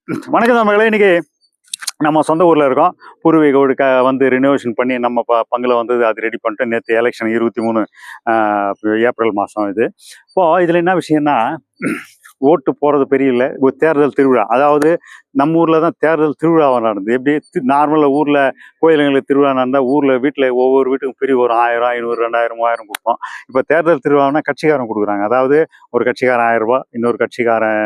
வணக்கம் நண்பர்களே. இன்னைக்கு நம்ம சொந்த ஊரில் இருக்கோம். பூர்வீக வீடு வந்து ரினோவேஷன் பண்ணி நம்ம பங்கில் வந்து அது ரெடி பண்ணிட்டு நேற்று எலெக்ஷன் 23 ஏப்ரல் மாதம் இது. இப்போது இதில் என்ன விஷயம்னா, ஓட்டு போகிறது பெரிய இல்லை, ஒரு தேர்தல் திருவிழா. அதாவது நம்ம ஊரில் தான் தேர்தல் திருவிழாவை நடந்தது. எப்படி நார்மலாக ஊரில் கோயிலுங்களுக்கு திருவிழா நடந்தால் ஊரில் வீட்டில் ஒவ்வொரு வீட்டுக்கும் பிரிவு ஒரு 1000, 500, 2000, 3000 கொடுப்போம். இப்போ தேர்தல் திருவிழான்னா கட்சிக்காரன் கொடுக்குறாங்க. அதாவது ஒரு கட்சிக்காரன் 1000 ரூபா, இன்னொரு கட்சிக்காரன்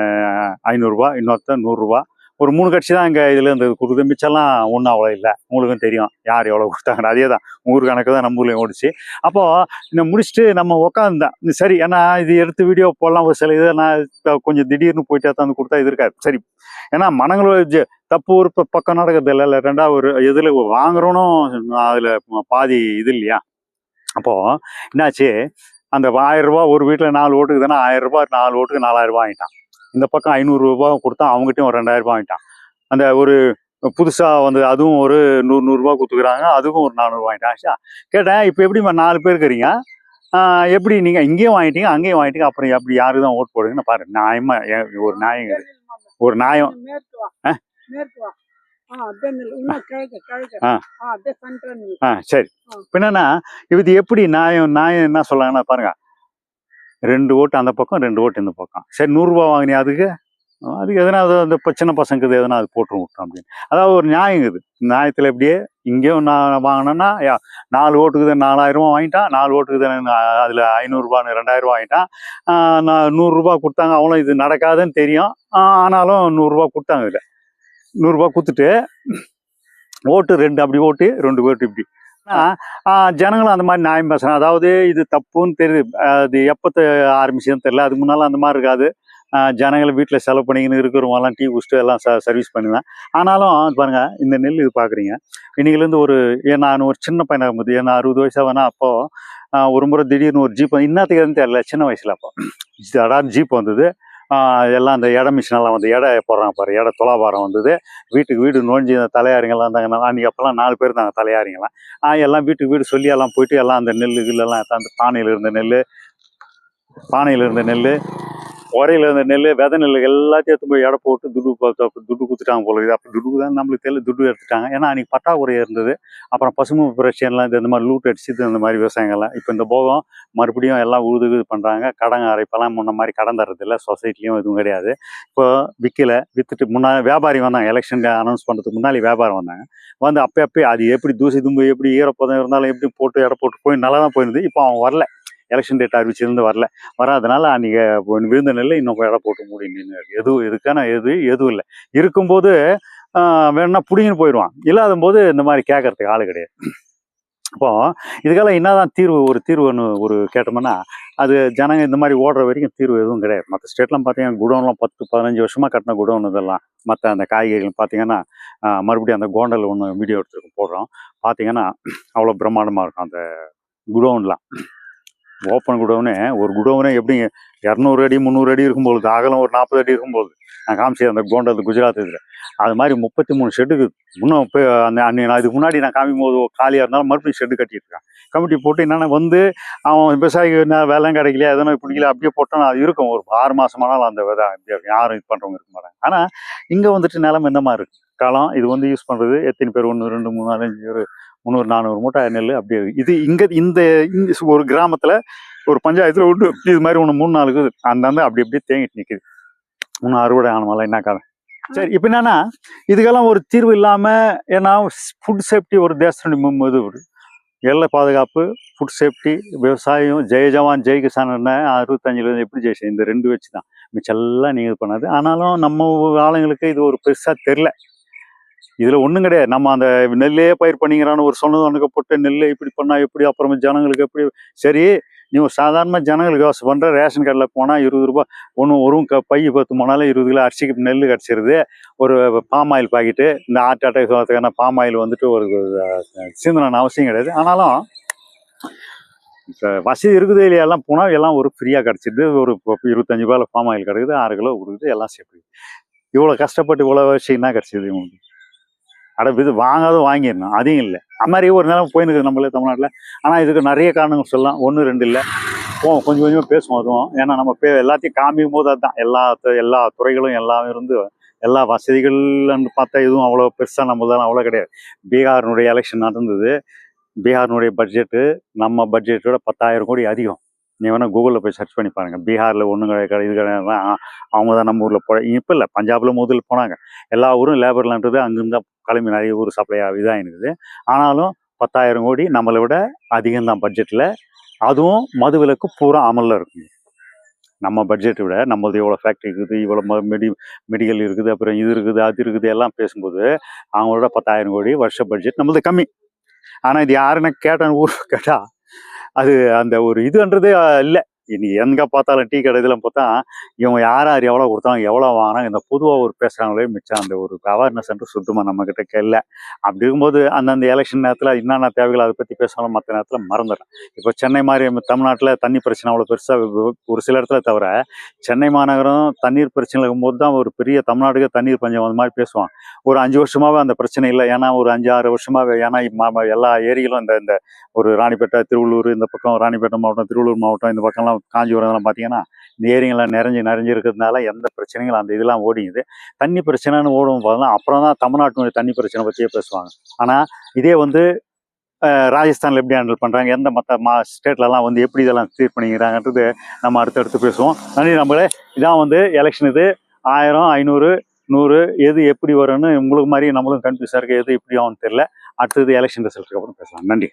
500 ரூபா, இன்னொருத்தர் 100 ரூபா. ஒரு 3 கட்சி தான் இங்கே இதில் இருந்து கொடுக்குது. மிச்சம்லாம் ஒன்றும் அவ்வளோ இல்லை. உங்களுக்கும் தெரியும் யார் எவ்வளோ கொடுத்தாங்கன்னு. அதே தான் ஊர் கணக்கு தான் நம்ம ஊர்லேயும் ஓடிச்சு. அப்போது இந்த முடிச்சுட்டு நம்ம உட்காந்துதான் சரி, ஏன்னா இது எடுத்து வீடியோ போடலாம். ஒரு சில இதை நான் கொஞ்சம் திடீர்னு போயிட்டு தான் கொடுத்தா இது இருக்காது. சரி, ஏன்னா மனங்களோட தப்பு ஒரு பக்கம் நடக்கிறது இல்லை. ரெண்டாவது ஒரு எதில் வாங்குறோனும் அதில் பாதி இது இல்லையா. அப்போது என்னாச்சு, அந்த 1000 ரூபா ஒரு வீட்டில் 4 ஓட்டுக்கு தானே 1000 ரூபா 4 ஓட்டுக்கு 4000 ரூபா வாங்கிட்டான். இந்த பக்கம் 500 ரூபா கொடுத்தா அவங்ககிட்டயும் ஒரு 2000 ரூபா வாங்கிட்டான். அந்த ஒரு புதுசாக வந்து அதுவும் ஒரு 100 ரூபா கொடுத்துக்கிறாங்க, அதுக்கும் ஒரு 400 வாங்கிட்டான். கேட்டேன், இப்போ எப்படிம்மா 4 பேர் இருக்கிறீங்க, எப்படி நீங்கள் இங்கேயும் வாங்கிட்டீங்க அங்கேயும் வாங்கிட்டீங்க, அப்புறம் எப்படி யாருக்கு தான் ஓட்டு போடுங்கன்னு பாரு. நியாயமா ஒரு நியாயம், ஒரு நியாயம். சரி, இப்போ என்னன்னா இது எப்படி நியாயம் என்ன சொல்லாங்கன்னா பாருங்க, 2 ஓட்டு அந்த பக்கம் 2 ஓட்டு இந்த பக்கம். சரி, 100 ரூபா வாங்கினியா, அதுக்கு எதனா அந்த சின்ன பசங்க எதனா அது போட்டு விட்டோம் அப்படின்னு. அதாவது ஒரு நியாயம் இது. நியாயத்தில் எப்படியே இங்கேயும் நான் வாங்கினேன்னா 4 ஓட்டுக்கு 4000 ரூபா வாங்கிட்டான், 4 ஓட்டுக்கு அதில் 500 ரூபான்னு 2000 ரூபா வாங்கிட்டான். நான் 100 ரூபா கொடுத்தாங்க, அவங்களும் இது நடக்காதுன்னு தெரியும், ஆனாலும் 100 ரூபா கொடுத்தாங்க. இதில் 100 ரூபா கொடுத்துட்டு ஓட்டு 2 அப்படி ஓட்டு 2 ஓட்டு இப்படி. ஜனங்களும் அந்த மாதிரி நியாயம் பேசுகிறாங்க. அதாவது இது தப்புன்னு தெரியுது. அது எப்போ ஆரம்பிச்சதுன்னு தெரியல. அதுக்கு முன்னால் அந்த மாதிரி இருக்காது. ஜனங்களை வீட்டில் செலவு பண்ணிக்கின்னு இருக்கிறவங்கலாம் டீ குடிச்சிட்டு எல்லாம் சர்வீஸ் பண்ணுவேன். ஆனாலும் பாருங்க, இந்த நெல் இது பார்க்குறீங்க. இன்னைக்குலேருந்து நான் ஒரு சின்ன பையனாக இருக்கும்போது, ஏன்னா 60 வயசாக வேணா, அப்போது ஒரு முறை திடீர்னு ஒரு ஜீப் இன்னத்துக்கு எதுவும் தெரியல, சின்ன வயசில் அப்போ அடாது ஜீப் வந்தது. எல்லாம் அந்த இட மிஷினெல்லாம் வந்து எடை போடுறாங்க பாரு, எடை துலாபாரம் வந்தது. வீட்டுக்கு வீடு நுழைஞ்சி அந்த தலையாரிங்கெல்லாம் இருந்தாங்க. அன்றைக்கி அப்போல்லாம் 4 பேர் இருந்தாங்க தலையாரிங்கெல்லாம். எல்லாம் வீட்டுக்கு வீடு சொல்லி எல்லாம் போயிட்டு எல்லாம் அந்த நெல் இல்லைலாம் அந்த பானையில் இருந்த நெல் உரையில் இருந்த நெல், விதை நெல் எல்லாத்தையும் எடுத்து போய் எடை போட்டு துட்டு கொடுத்துட்டாங்க போல இருக்குது. அப்போ துட்டு தான் நம்மளுக்கு தெரியல, துட்டு எடுத்துட்டாங்க. ஏன்னா அன்றைக்கி பற்றாக்குறை இருந்தது. அப்புறம் பசுமை பிரச்சனைலாம் இந்த மாதிரி லூட் அடிச்சுது, இந்த மாதிரி விவசாயங்கள்லாம். இப்போ இந்த போகம் மறுபடியும் எல்லாம் உழுது பண்ணுறாங்க. கடன் அரைப்பெல்லாம் முன்ன மாதிரி கடன் தரதில்லை, சொசைட்டிலையும் எதுவும் கிடையாது. இப்போ விற்றுட்டு முன்னாடி வியாபாரி வந்தாங்க. எலெக்ஷன் அனௌன்ஸ் பண்ணுறதுக்கு முன்னாடி வியாபாரம் வந்தாங்க. வந்து அப்போ அது எப்படி தூசி தும்பு எப்படி ஈரப்பதம் இருந்தாலும் எப்படி போட்டு எடை போட்டு போய் நல்லா தான் போயிருந்தது. இப்போ அவன் வரல, எலெக்ஷன் டேட் அறிவிச்சிருந்து வராதனால அன்றைக்கி விழுந்த நெல் இன்னும் எடை போட்டு முடின்னு எதுவும் இதுக்கான எதுவும் இல்லை. இருக்கும்போது வேணும்னா பிடிங்கின்னு போயிடுவான், இல்லாத போது இந்த மாதிரி கேட்கறதுக்கு ஆள் கிடையாது. அப்போ இதுக்கெல்லாம் என்னதான் ஒரு தீர்வுன்னு கேட்டோம்னா, அது ஜனங்க இந்த மாதிரி ஓடுற வரைக்கும் தீர்வு எதுவும் கிடையாது. மற்ற ஸ்டேட்லாம் பார்த்தீங்கன்னா குடோன்லாம் 10-15 வருஷமாக கட்டின குடோன் இதெல்லாம். மற்ற அந்த காய்கறிகள் பார்த்தீங்கன்னா மறுபடியும் அந்த கோண்டல் ஒன்று வீடியோ எடுத்துருக்கு போடுறோம். பார்த்தீங்கன்னா அவ்வளோ பிரம்மாண்டமாக இருக்கும் அந்த குடோன்லாம். ஓப்பன் குடோனே, ஒரு குடோனே எப்படிங்க 200 அடி 300 அடி இருக்கும்போது, அகலம் ஒரு 40 அடி இருக்கும்போது நான் காமிச்சேன் அந்த கோண்டல் குஜராத் இதில். அது மாதிரி 33 ஷெட்டுக்கு இன்னும் இப்போ நான் இதுக்கு முன்னாடி நான் காமிக்கும் போது காலியாக இருந்தாலும் மறுபடியும் ஷெட்டு கட்டிட்டு இருக்கேன். கமிட்டி போட்டு என்னென்னா வந்து அவன் விவசாயிக்கு வேலை கிடைக்கலையா, எதனா பிடிக்கல அப்படியே போட்டால் அது இருக்கும். ஒரு 6 மாதமானாலும் அந்த விதை யாரும் இது பண்ணுறவங்க இருக்க மாட்டாங்க. ஆனால் இங்கே வந்துட்டு நிலம் இந்த மாதிரி இருக்குது. காலம் இது வந்து யூஸ் பண்ணுறது எத்தனை பேர் 1 2 3 4 5 ஒரு 300 400 மூட்டை நெல் அப்படியே இது இந்த ஒரு கிராமத்தில் ஒரு பஞ்சாயத்தில் ஒன்று இது மாதிரி ஒன்று 3-4 இருக்குது. அந்தந்த அப்படியே தேங்கிட்டு நிற்குது. இன்னும் அறுவடை ஆனமாலாம் என்ன காலம். சரி, இப்போ என்னன்னா இதுக்கெல்லாம் ஒரு தீர்வு இல்லாமல், ஏன்னா ஃபுட் சேஃப்டி ஒரு தேசத்தினுடைய இது எல்லை பாதுகாப்பு, ஃபுட் சேஃப்டி, விவசாயம், ஜெய் ஜவான் ஜெய் கிசான் 65 எப்படி ஜெயிச்சு இந்த 2 வச்சு தான் மிச்செல்லாம் நீங்கள் இது பண்ணாது. ஆனாலும் நம்ம ஆளுங்களுக்கு இது ஒரு பெருசாக தெரில. இதில் ஒன்றும் கிடையாது. நம்ம அந்த நெல்லே பயிர் பண்ணிக்கிறான்னு ஒரு சொன்னது அணுக்கப்பட்டு நெல் இப்படி பண்ணால் எப்படி, அப்புறமா ஜனங்களுக்கு எப்படி. சரி, நீ ஒரு சாதாரணமாக ஜனங்களுக்கு யோசனை பண்ணுற, ரேஷன் கார்டில் போனால் 20 ரூபா ஒரு பை 10 போனாலும் 20 கிலோ அரிசிக்கு நெல் கிடச்சிருது. ஒரு பாம் ஆயில் பாக்கெட்டு, இந்த ஹார்ட் அட்டாக் வரதுக்கான பாம் ஆயில் வந்துட்டு ஒரு சிந்தனை அவசியம் கிடையாது. ஆனாலும் இப்போ வசதி இருக்குது இல்லையா, எல்லாம் போனால் எல்லாம் ஒரு ஃப்ரீயாக கிடச்சிடுது. ஒரு 25 ரூபாயில் பாம் ஆயில் கிடக்குது, 6 கிலோ கொடுக்குது, எல்லாம் சேர்க்குது. இவ்வளோ கஷ்டப்பட்டு இவ்வளோ விஷயம் என்ன கிடச்சிது உங்களுக்கு? இது வாங்காத வாங்கிடணும், அதையும் இல்லை. அது மாதிரி ஒரு நிலம் போயின்னு நம்மளே தமிழ்நாட்டில். ஆனால் இதுக்கு நிறைய காரணங்கள் சொல்லலாம், 1 2 இல்லை. கொஞ்சம் கொஞ்சமாக பேசுவோம் அதுவும். ஏன்னா நம்ம எல்லாத்தையும் காமிக்கும் போது அதுதான் எல்லா துறைகளும் எல்லாமே இருந்து எல்லா வசதிகள்னு பார்த்தா எதுவும் அவ்வளோ பெருசாக நம்மளால அவ்வளோ கிடையாது. பீகாரினுடைய எலெக்ஷன் நடந்தது. பீகாரினுடைய பட்ஜெட்டு நம்ம பட்ஜெட்டோட 10,000 கோடி அதிகம். நீ வேணால் கூகுளில் போய் சர்ச் பண்ணி பாருங்கள். பீகாரில் ஒன்றும் கிடையாது, இது கிடையாது. அவங்க தான் நம்ம ஊரில் இப்போ இல்லை, பஞ்சாபில் முதல்ல போனாங்க. எல்லா ஊரும் லேபர்லான்றது அங்கேருந்து கிளம்பி நிறைய ஊர் சப்ளை இதாக இருக்குது. ஆனாலும் 10,000 கோடி நம்மளை விட அதிகம்தான் பட்ஜெட்டில். அதுவும் மதுவிலக்கு பூரா அமலில் இருக்குங்க. நம்ம பட்ஜெட்டை விட நம்மளது எவ்வளோ ஃபேக்ட்ரி இருக்குது, இவ்வளோ மெடிக்கல் இருக்குது, அப்புறம் இது இருக்குது, அது இருக்குது, எல்லாம் பேசும்போது அவங்களோட 10,000 கோடி வருஷ பட்ஜெட் நம்மளது கம்மி. ஆனால் இது யாருன்னு கேட்டேன், ஊர் கேட்டால் அது அந்த ஒரு இதுன்றது இல்லை. இனி எங்கே பார்த்தாலும் டீ கடை இதெல்லாம் பார்த்தா இவங்க யார் யார் எவ்வளோ கொடுத்தாங்க, எவ்வளோ வாங்கினாங்க, இந்த பொதுவாக ஒரு பேசுகிறாங்களே மிச்சம் அந்த ஒரு அவேர்னஸ்ன்றது சுத்தமாக நம்மக்கிட்ட இல்லை. அப்படி இருக்கும்போது அந்தந்த எலெக்ஷன் நேரத்தில் என்னென்ன தேவைகள் அதை பற்றி பேசினாலும் மற்ற நேரத்தில் மறந்துடுறேன். இப்போ சென்னை மாதிரி தமிழ்நாட்டில் தண்ணி பிரச்சனை அவ்வளோ பெருசாக ஒரு சில இடத்துல தவிர, சென்னை மாநகரம் தண்ணீர் பிரச்சனை இருக்கும்போது தான் ஒரு பெரிய தமிழ்நாட்டுக்கு தண்ணீர் பஞ்சம் அந்த மாதிரி பேசுவாங்க. ஒரு 5 வருஷமாகவே அந்த பிரச்சனை இல்லை. ஏன்னா ஒரு 5-6 வருஷமாகவே, ஏன்னா எல்லா ஏரிகளும் இந்த ஒரு ராணிப்பேட்டை, திருவள்ளூர், இந்த பக்கம் ராணிப்பேட்டை மாவட்டம், திருவள்ளூர் மாவட்டம், இந்த பக்கம்லாம் காஞ்சிபுரம் இதெல்லாம் பார்த்தீங்கன்னா இந்த ஏரிங்கெல்லாம் நிறைஞ்சு இருக்கிறதுனால எந்த பிரச்சனைகளும் அந்த இதெல்லாம் ஓடிங்குது. தண்ணி பிரச்சனைன்னு ஓடும் போதெல்லாம் அப்புறம் தான் தமிழ்நாட்டினுடைய தண்ணி பிரச்சனை பற்றியே பேசுவாங்க. ஆனால் இதே ராஜஸ்தானில் எப்படி ஹேண்டில் பண்ணுறாங்க, எந்த மற்ற ஸ்டேட்லலாம் எப்படி இதெல்லாம் க்ளியர் பண்ணிக்கிறாங்கன்றது நம்ம அடுத்தடுத்து பேசுவோம். நன்றி நம்மளே. இதான் எலெக்ஷன். இது 1000, 500, 100 எது எப்படி வரும்னு உங்களுக்கு மாதிரி நம்மளும் கன்ஃபியூஸாக இருக்குது. எது எப்படி ஆகும்னு தெரியல. அடுத்தது எலெக்ஷன் ரிசல்ட்டுக்கு அப்புறம் பேசலாம். நன்றி.